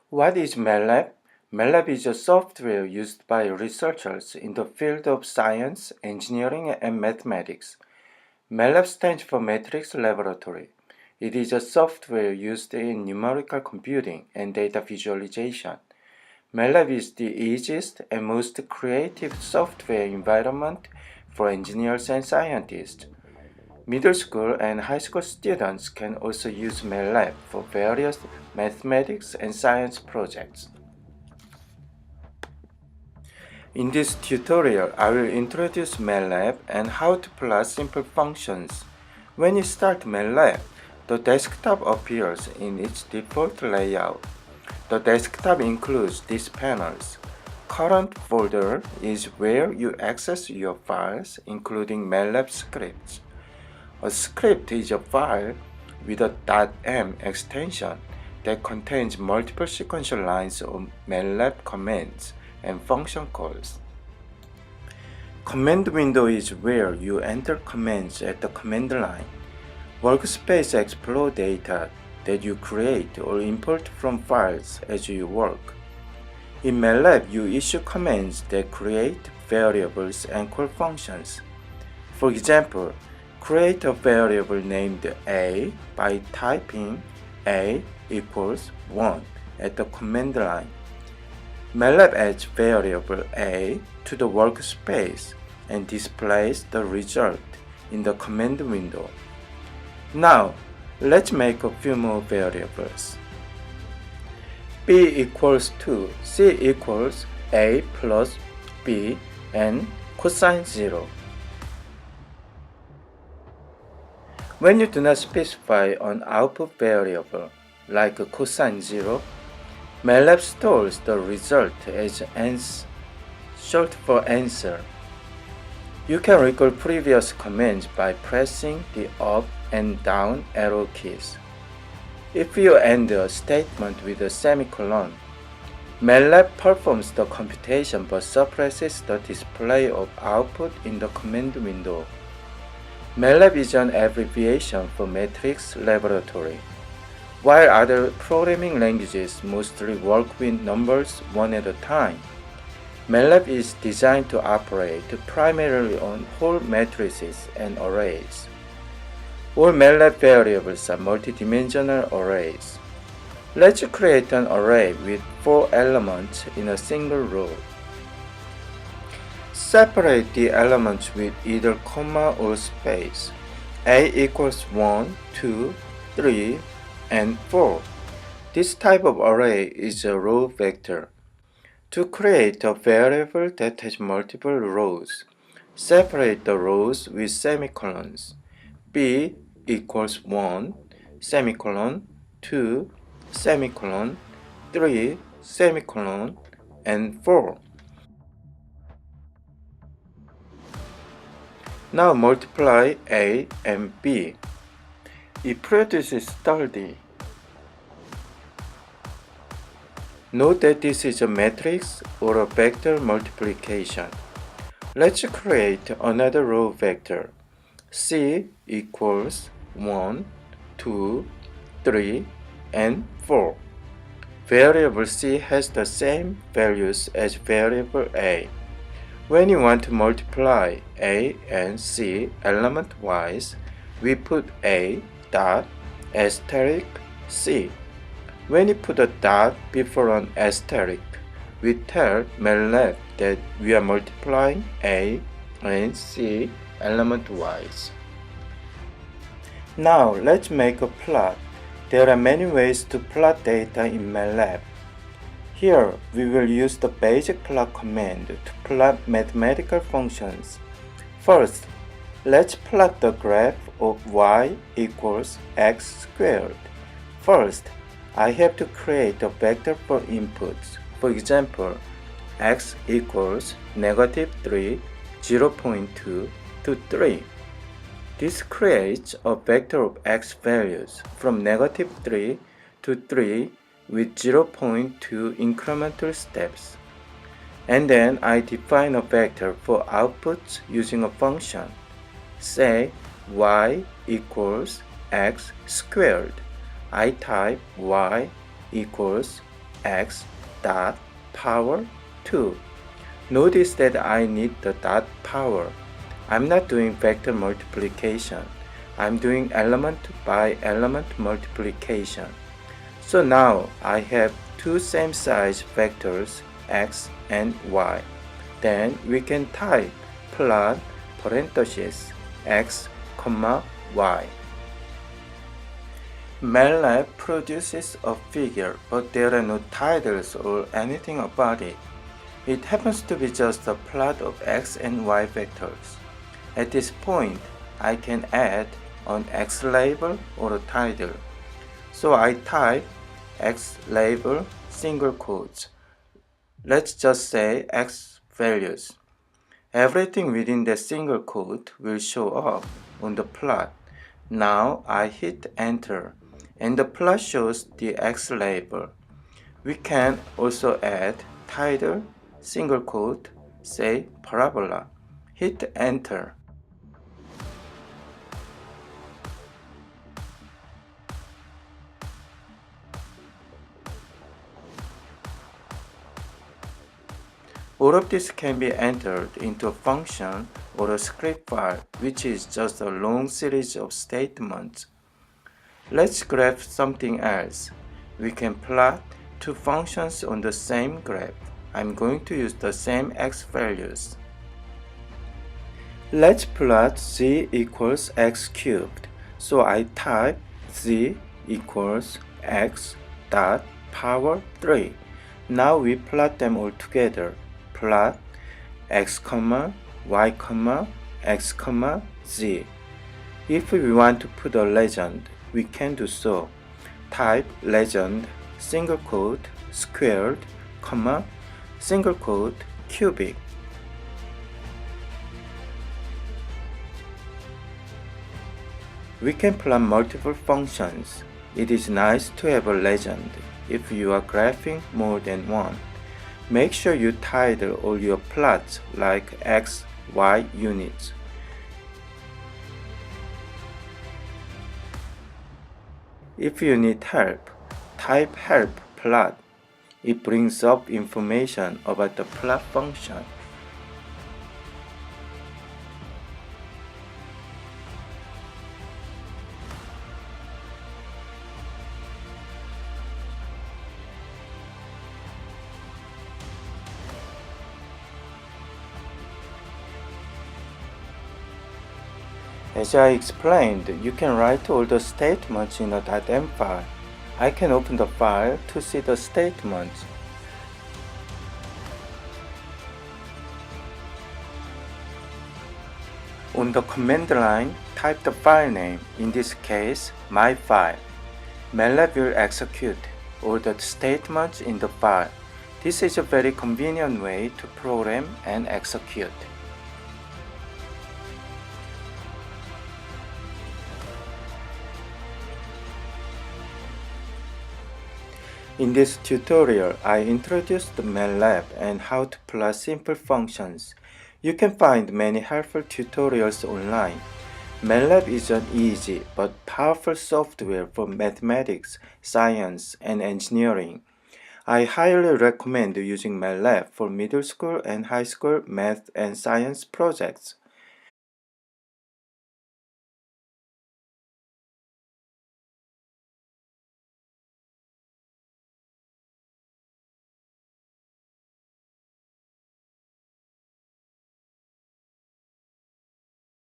What is MATLAB? MATLAB is a software used by researchers in the field of science, engineering, and mathematics. MATLAB stands for Matrix Laboratory. It is a software used in numerical computing and data visualization. MATLAB is the easiest and most creative software environment for engineers and scientists. Middle school and high school students can also use MATLAB for various mathematics and science projects. In this tutorial, I will introduce MATLAB and how to plot simple functions. When you start MATLAB, the desktop appears in its default layout. The desktop includes these panels. Current folder is where you access your files, including MATLAB scripts. A script is a file with a .m extension that contains multiple sequential lines of MATLAB commands and function calls. Command window is where you enter commands at the command line. Workspace explores data that you create or import from files as you work. In MATLAB, you issue commands that create variables and call functions. For example, create a variable named a by typing a equals 1 at the command line. MATLAB adds variable a to the workspace and displays the result in the command window. Now, let's make a few more variables. b equals 2, c equals a plus b, and cosine 0. When you do not specify an output variable, like cosine 0, MATLAB stores the result as ans, short for answer. You can recall previous commands by pressing the up and down arrow keys. If you end a statement with a semicolon, MATLAB performs the computation but suppresses the display of output in the command window. MATLAB is an abbreviation for Matrix Laboratory. While other programming languages mostly work with numbers one at a time, MATLAB is designed to operate primarily on whole matrices and arrays. All MATLAB variables are multidimensional arrays. Let's create an array with 4 elements in a single row. Separate the elements with either comma or space. A equals 1, 2, 3, and 4. This type of array is a row vector. To create a variable that has multiple rows, separate the rows with semicolons. b equals 1, semicolon, 2, semicolon, 3, semicolon, and 4. Now multiply a and b. It produces 30. Note that this is a matrix or a vector multiplication. Let's create another row vector. C equals 1, 2, 3, and 4. Variable C has the same values as variable A. When you want to multiply A and C element-wise, we put A dot asterisk C. When you put a dot before an asterisk, we tell MATLAB that we are multiplying A and C element-wise. Now let's make a plot. There are many ways to plot data in MATLAB. Here, we will use the basic plot command to plot mathematical functions. First, let's plot the graph of y equals x squared. First, I have to create a vector for inputs. For example, x equals -3, 0.2 to 3. This creates a vector of x values from -3 to 3 with 0.2 incremental steps. And then I define a vector for outputs using a function. Say y equals x squared. I type y equals x dot power 2. Notice that I need the dot power. I'm not doing vector multiplication. I'm doing element by element multiplication. So now I have two same size vectors x and y. Then we can type plot parentheses x, y. MATLAB produces a figure, but there are no titles or anything about it. It happens to be just a plot of x and y vectors. At this point, I can add an x label or a title. So I type x label single quotes. Let's just say x values. Everything within the single quote will show up on the plot. Now I hit enter and the plot shows the x label. We can also add title, single quote, say parabola. Hit enter. All of this can be entered into a function or a script file, which is just a long series of statements. Let's graph something else. We can plot two functions on the same graph. I'm going to use the same x values. Let's plot z equals x cubed. So I type z equals x dot power 3. Now we plot them all together. Plot x, y, x, z. If we want to put a legend, we can do so. Type legend, single quote, squared, single quote, cubic. We can plot multiple functions. It is nice to have a legend if you are graphing more than one. Make sure you title all your plots like x, y units. If you need help, type help plot. It brings up information about the plot function. As I explained, you can write all the statements in a .m file. I can open the file to see the statements. On the command line, type the file name, in this case, my file. MATLAB will execute all the statements in the file. This is a very convenient way to program and execute. In this tutorial, I introduced MATLAB and how to plot simple functions. You can find many helpful tutorials online. MATLAB is an easy but powerful software for mathematics, science, and engineering. I highly recommend using MATLAB for middle school and high school math and science projects.